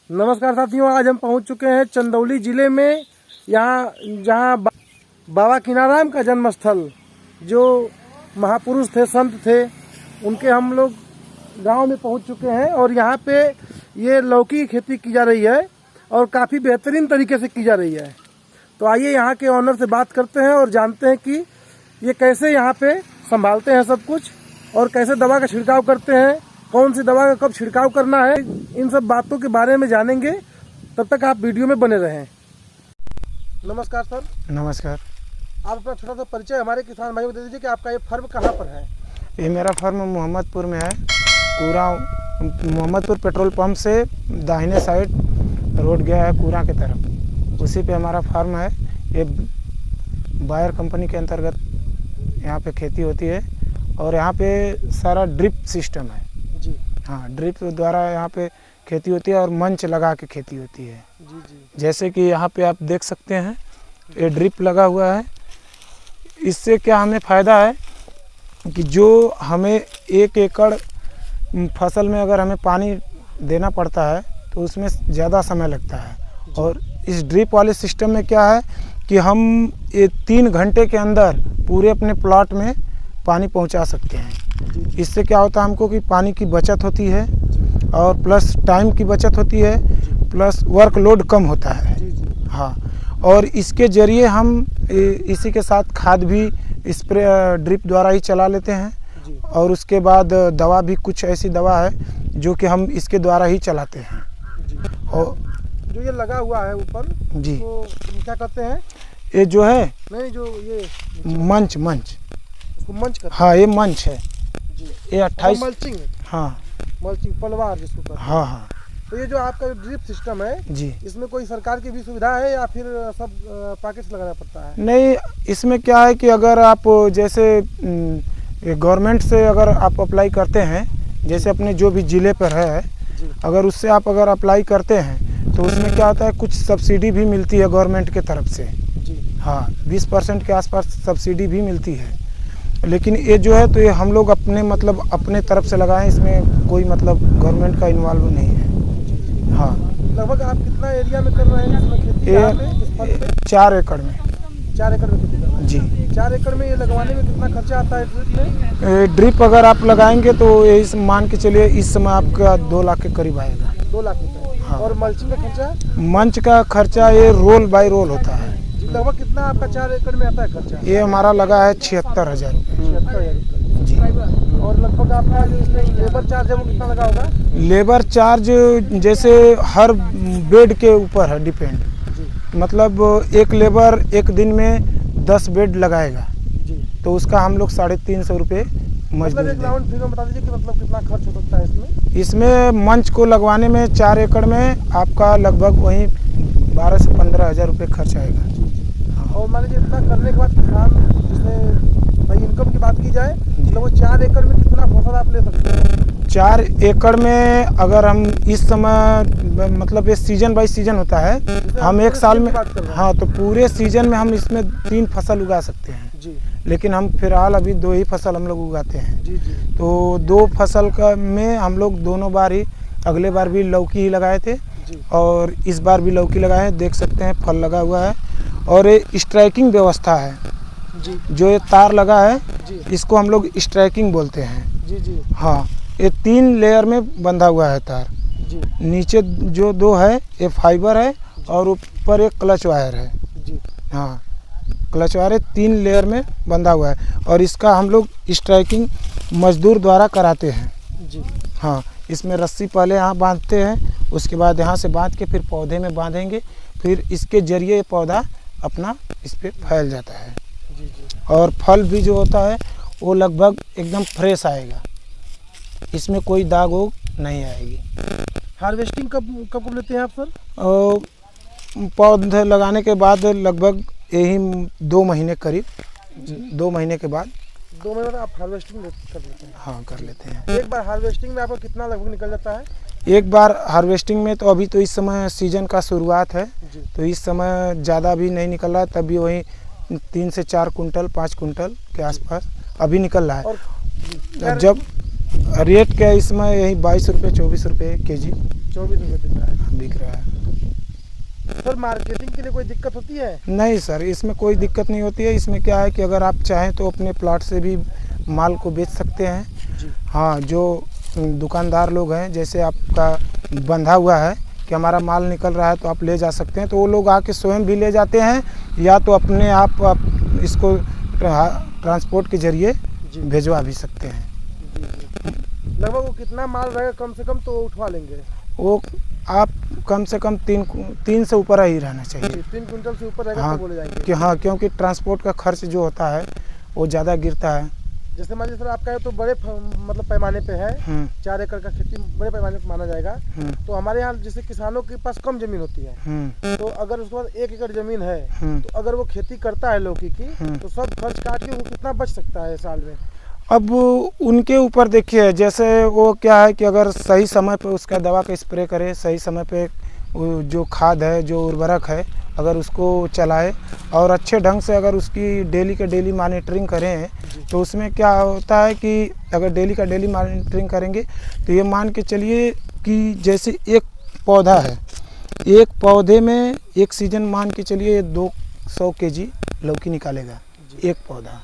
नमस्कार साथियों, आज हम पहुंच चुके हैं चंदौली जिले में, यहाँ जहाँ बाबा किनाराम का जन्म स्थल, जो महापुरुष थे, संत थे, उनके हम लोग गांव में पहुंच चुके हैं। और यहाँ पे ये लौकी की खेती की जा रही है और काफ़ी बेहतरीन तरीके से की जा रही है। तो आइए यहाँ के ऑनर से बात करते हैं और जानते हैं कि ये कैसे यहाँ पे संभालते हैं सब कुछ और कैसे दवा का छिड़काव करते हैं, कौन सी दवा का कब छिड़काव करना है, इन सब बातों के बारे में जानेंगे। तब तक आप वीडियो में बने रहें। नमस्कार सर। नमस्कार। आप अपना छोटा सा परिचय हमारे किसान भाइयों को दे दीजिए कि आपका ये फर्म कहाँ पर है। ये मेरा फर्म मोहम्मदपुर में है। पूरा मोहम्मदपुर पेट्रोल पंप से दाहिने साइड रोड गया है कूरा की तरफ, उसी पे हमारा फर्म है। ये बायर कंपनी के अंतर्गत यहाँ पे खेती होती है और यहाँ पे सारा ड्रिप सिस्टम है जी। हाँ, ड्रिप द्वारा यहाँ पे खेती होती है और मंच लगा के खेती होती है जी जी। जैसे कि यहाँ पे आप देख सकते हैं, ये ड्रिप लगा हुआ है। इससे क्या हमें फ़ायदा है कि जो हमें 1 एकड़ फसल में अगर हमें पानी देना पड़ता है तो उसमें ज़्यादा समय लगता है। और इस ड्रिप वाले सिस्टम में क्या है कि हम ये 3 घंटे के अंदर पूरे अपने प्लॉट में पानी पहुंचा सकते हैं। इससे क्या होता है हमको कि पानी की बचत होती है और प्लस टाइम की बचत होती है, प्लस वर्कलोड कम होता है। हाँ, और इसके ज़रिए हम इसी के साथ खाद भी स्प्रे ड्रिप द्वारा ही चला लेते हैं। और उसके बाद दवा भी कुछ ऐसी दवा है जो कि हम इसके द्वारा ही चलाते हैं। और जो ये लगा हुआ है ऊपर जी, तो क्या कहते हैं? ये जो है नहीं, जो ये मंच उसको मंच कहते हैं। हाँ, ये मंच है जी। ये 28। मल्चिंग। हाँ मल्चिंग पलवार जिसको कहते हैं। हाँ हाँ तो ये जो आपका ड्रिप सिस्टम है जी, इसमें कोई सरकार की भी सुविधा है या फिर सब पैकेज से लगाना पड़ता है? नहीं, इसमें क्या है कि अगर आप जैसे गवर्नमेंट से अगर आप अप्लाई करते हैं, जैसे अपने जो भी ज़िले पर है, अगर उससे आप अगर अप्लाई करते हैं तो उसमें क्या होता है, कुछ सब्सिडी भी मिलती है गवर्नमेंट के तरफ से जी। हाँ, 20% के आसपास सब्सिडी भी मिलती है। लेकिन ये जो है तो ये हम लोग अपने तरफ से लगाएं, इसमें कोई गवर्नमेंट का इन्वॉल्व नहीं है। हाँ, लगभग आप कितना एरिया में कर रहे हैं इसमें खेती? ये इस फल पे 4 एकड़ में। 4 एकड़ में खेती कर रहे हैं जी। 4 एकड़ में ये लगवाने में कितना खर्चा आता है ड्रिप में? ड्रिप अगर आप लगाएंगे तो ये मान के चलिए इस समय आपका 2 लाख के करीब आएगा। 2 लाख रुपए। हाँ। और मल्चिंग का खर्चा? मंच का खर्चा ये रोल बाय रोल होता है। लगभग कितना आपका 4 एकड़ में आता है खर्चा? ये हमारा लगा है 76,000 रुपये। 76,000 रुपये जी। और लगभग आपका जो इसमें लेबर चार्ज है वो कितना लगा होगा? लेबर चार्ज जैसे हर बेड के ऊपर है डिपेंड। एक लेबर एक दिन में 10 बेड लगाएगा जी। तो उसका हम लोग 350 रुपये मजदूरी एक राउंड फिगर बता दीजिए कि कितना खर्च हो सकता है इसमें? इसमें मंच को लगवाने में 4 एकड़ में आपका लगभग वहीं 12 से 15 हज़ार रुपये खर्च आएगा। और मान लीजिए इतना करने के बाद किसान, जैसे भाई इनकम की बात की जाए तो वो 4 एकड़ में कितना फसल आप ले सकते हैं? 4 एकड़ में अगर हम इस समय ये सीजन बाई सीजन होता है, हम एक साल में हाँ, तो पूरे सीजन में हम इसमें 3 फसल उगा सकते हैं जी। लेकिन हम फिलहाल अभी 2 ही फसल हम लोग उगाते हैं। जी जी। तो 2 फसल का में हम लोग दोनों बार ही, अगले बार भी लौकी ही लगाए थे जी। और इस बार भी लौकी लगाए हैं। देख सकते हैं फल लगा हुआ है और ये स्ट्राइकिंग व्यवस्था है जी। जो ये तार लगा है जी। इसको हम लोग स्ट्राइकिंग बोलते हैं। जी जी। हाँ, ये 3 लेयर में बंधा हुआ है तार। जी। नीचे जो 2 है ये फाइबर है और ऊपर एक क्लच वायर है। जी। हाँ, क्लच वायर 3 लेयर में बंधा हुआ है और इसका हम लोग स्ट्राइकिंग मजदूर द्वारा कराते हैं। जी। हाँ, इसमें रस्सी पहले यहाँ बांधते हैं, उसके बाद यहाँ से बांध के फिर पौधे में बांधेंगे, फिर इसके जरिए पौधा अपना इस पर फैल जाता है। जी जी। और फल भी जो होता है वो लगभग एकदम फ्रेश आएगा, इसमें कोई दाग वोग नहीं आएगी। हार्वेस्टिंग कब कब लेते हैं आप सर? और पौधे लगाने के बाद लगभग यही 2 महीने करीब, 2 महीने के बाद 2 महीने बाद आप हार्वेस्टिंग कर लेते हैं? हाँ, कर लेते हैं। एक बार हार्वेस्टिंग में आपको कितना लगभग निकल जाता है? एक बार हार्वेस्टिंग में तो अभी तो इस समय सीजन का शुरुआत है जी। तो इस समय ज़्यादा भी नहीं निकल रहा है, तभी वही 3 से 4 कुंटल 5 कुंटल के आसपास अभी निकल रहा है। और जब रेट क्या है इसमें, यही 22 रुपये 24 रुपये केजी 24 रुपये बिक रहा है। बिक रहा है। सर मार्केटिंग के लिए कोई दिक्कत होती है? नहीं सर, इसमें कोई दिक्कत नहीं होती है। इसमें क्या है कि अगर आप चाहें तो अपने प्लाट से भी माल को बेच सकते हैं। जी। हाँ, जो दुकानदार लोग हैं, जैसे आपका बंधा हुआ है कि हमारा माल निकल रहा है तो आप ले जा सकते हैं, तो वो लोग आके स्वयं भी ले जाते हैं, या तो अपने आप इसको ट्रांसपोर्ट के जरिए भिजवा भी सकते हैं। लगभग वो कितना माल रहेगा कम से कम तो उठवा लेंगे? वो आप कम से कम 3 से ऊपर ही रहना चाहिए। 3 कुंटल से ऊपर रहेगा हाँ, तो बोले जाएंगे कि हाँ, क्योंकि ट्रांसपोर्ट का खर्च जो होता है वो ज़्यादा गिरता है। जैसे मान लीजिए सर आपका तो बड़े मतलब पैमाने पे है, 4 एकड़ का खेती बड़े पैमाने पे माना जाएगा। तो हमारे यहाँ जैसे किसानों के पास कम जमीन होती है, तो अगर उसके बाद 1 एकड़ जमीन है, तो अगर वो खेती करता है लौकी की, तो सब खर्च काट के वो कितना बच सकता है साल में? अब उनके ऊपर देखिए, जैसे वो क्या है कि अगर सही समय पे उसका दवा का स्प्रे करे, सही समय पे जो खाद है, जो उर्वरक है, अगर उसको चलाए और अच्छे ढंग से अगर उसकी डेली का डेली मॉनिटरिंग करें, तो उसमें क्या होता है कि अगर डेली का डेली मॉनिटरिंग करेंगे तो ये मान के चलिए कि जैसे एक पौधा है, एक पौधे में एक सीजन मान के चलिए 200 केजी लौकी निकालेगा। एक पौधा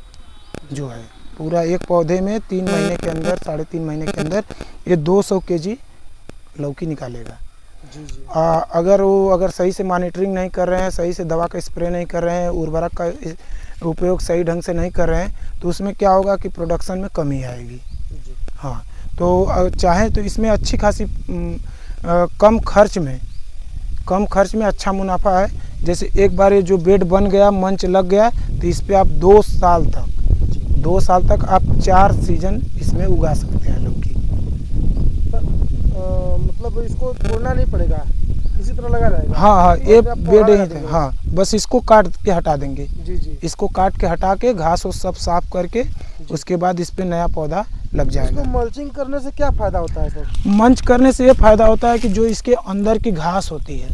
जो है पूरा एक पौधे में 3 महीने के अंदर, 3.5 महीने के अंदर ये 200 केजी लौकी निकालेगा। जी। अगर सही से मॉनिटरिंग नहीं कर रहे हैं, सही से दवा का स्प्रे नहीं कर रहे हैं, उर्वरक का उपयोग सही ढंग से नहीं कर रहे हैं, तो उसमें क्या होगा कि प्रोडक्शन में कमी आएगी। हाँ, तो चाहे तो इसमें अच्छी खासी कम खर्च में अच्छा मुनाफा है। जैसे एक बार ये जो बेड बन गया, मंच लग गया, तो इस पर आप 2 साल तक आप 4 सीजन इसमें उगा सकते हैं लौकी। मतलब इसको तोड़ना नहीं पड़ेगा, इसी तरह लगा रहेगा? हाँ, ये बेड ही है। हाँ, बस इसको काट के हटा देंगे। जी। इसको काट के हटा के घास वो सब साफ करके उसके बाद इस पे नया पौधा लग जाएगा। इसको मल्चिंग करने से क्या फायदा होता है सर? मंच करने से ये फायदा होता है कि जो इसके अंदर की घास होती है,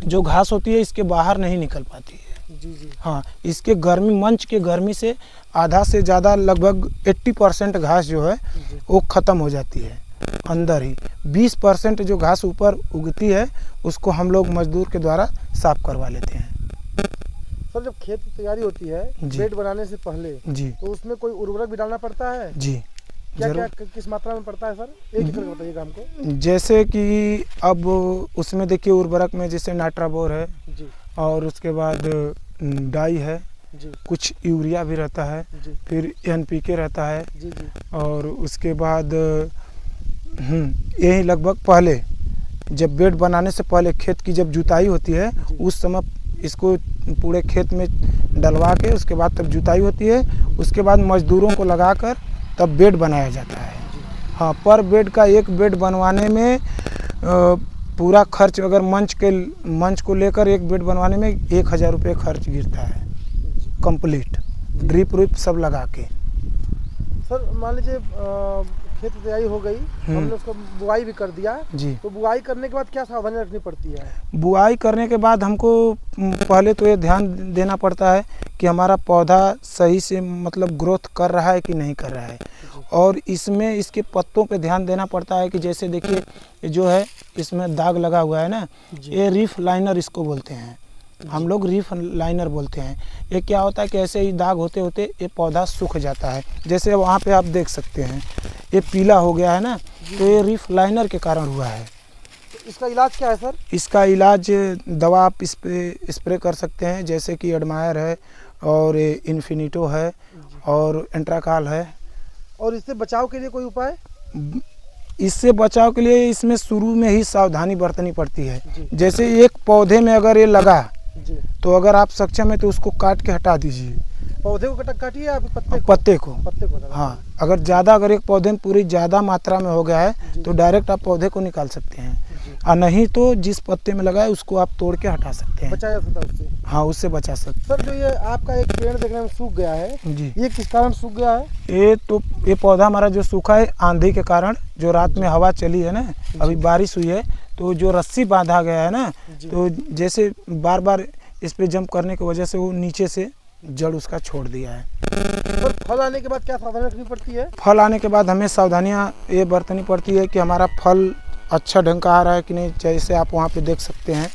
जो घास होती है इसके बाहर नहीं निकल पाती है। जी। हाँ, इसके गर्मी, मंच के गर्मी से आधा से ज़्यादा लगभग 80% घास जो है वो ख़त्म हो जाती है अंदर ही। 20% जो घास ऊपर उगती है उसको हम लोग मजदूर के द्वारा साफ करवा लेते हैं। सर जब खेत की तैयारी होती है बेड बनाने से पहले, तो उसमें कोई उर्वरक भी डालना पड़ता है? जी। क्या किस मात्रा में पड़ता है सर? एक एकड़ का बताइएगा हमको। जैसे कि अब उसमें देखिए उर्वरक में जैसे नाइट्राबोर है जी, और उसके बाद डाई है जी, कुछ यूरिया भी रहता है जी, फिर NPK रहता है जी, जी, और उसके बाद यही लगभग पहले जब बेड बनाने से पहले खेत की जब जुताई होती है उस समय इसको पूरे खेत में डलवा के उसके बाद तब जुताई होती है। उसके बाद मजदूरों को लगाकर तब बेड बनाया जाता है। हाँ, पर बेड का एक बेड बनवाने में पूरा खर्च अगर मंच को लेकर एक बेड बनवाने में 1000 रुपये खर्च गिरता है कंप्लीट, ड्रिप व्रिप सब लगा के। सर मान लीजिए खेत तैयारी हो गई, हमने उसको बुआई भी कर दिया जी, तो बुआई करने के बाद क्या सावधानी रखनी पड़ती है? बुआई करने के बाद हमको पहले तो ये ध्यान देना पड़ता है कि हमारा पौधा सही से मतलब ग्रोथ कर रहा है कि नहीं कर रहा है, और इसमें इसके पत्तों पे ध्यान देना पड़ता है कि जैसे देखिए ये जो है इसमें दाग लगा हुआ है ना, ये रीफ लाइनर इसको बोलते हैं हम लोग, रीफ लाइनर बोलते हैं। ये क्या होता है कि ऐसे ही दाग होते होते ये पौधा सूख जाता है। जैसे वहाँ पे आप देख सकते हैं ये पीला हो गया है ना, तो ये रीफ लाइनर के कारण हुआ है। तो इसका इलाज क्या है सर? इसका इलाज दवा आप इस पे स्प्रे कर सकते हैं, जैसे कि एडमायर है और इन्फिनिटो है और एंट्राकाल है। और इससे बचाव के लिए कोई उपाय? इससे बचाव के लिए इसमें शुरू में ही सावधानी बरतनी पड़ती है। जैसे एक पौधे में अगर ये लगा तो अगर आप सक्षम है तो उसको काट के हटा दीजिए। पौधे को काटिए या पत्ते को? हाँ, अगर एक पौधे में पूरी ज़्यादा मात्रा में हो गया है तो डायरेक्ट आप पौधे को निकाल सकते हैं, और नहीं तो जिस पत्ते में लगा है उसको आप तोड़ के हटा सकते हैं। बचा जा सकता है उससे? हाँ, उससे बचा सकते। सर जो ये आपका एक पेड़ देखने में सूख गया है जी, ये किस कारण सूख गया है? ये पौधा हमारा जो सूखा है आंधी के कारण, जो रात में हवा चली है ना, अभी बारिश हुई है तो जो रस्सी बांधा गया है ना, तो जैसे बार बार इस पे जंप करने की वजह से वो नीचे से जड़ उसका छोड़ दिया है। और फल आने के बाद क्या सावधानी रखनी पड़ती है? फल आने के बाद हमें सावधानियां ये बरतनी पड़ती है कि हमारा फल अच्छा ढंग का आ रहा है कि नहीं। जैसे आप वहाँ पे देख सकते हैं,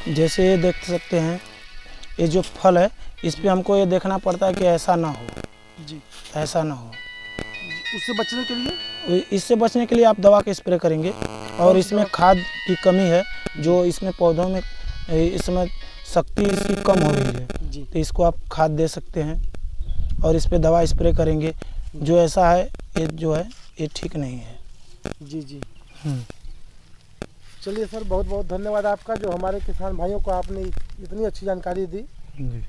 जैसे ये देख सकते हैं, ये जो फल है इस पे हमको ये देखना पड़ता है कि ऐसा ना हो, जी, ऐसा ना हो। उससे बचने के लिए इससे बचने के लिए आप दवा का स्प्रे करेंगे। और इसमें खाद की कमी है, जो इसमें पौधों में इसमें शक्ति इसकी कम हो रही है, जी, तो इसको आप खाद दे सकते हैं और इस पे दवा स्प्रे करेंगे। जो ऐसा है ये जो है ये ठीक नहीं है। जी, जी। चलिए सर, बहुत बहुत धन्यवाद आपका, जो हमारे किसान भाइयों को आपने इतनी अच्छी जानकारी दी। जी।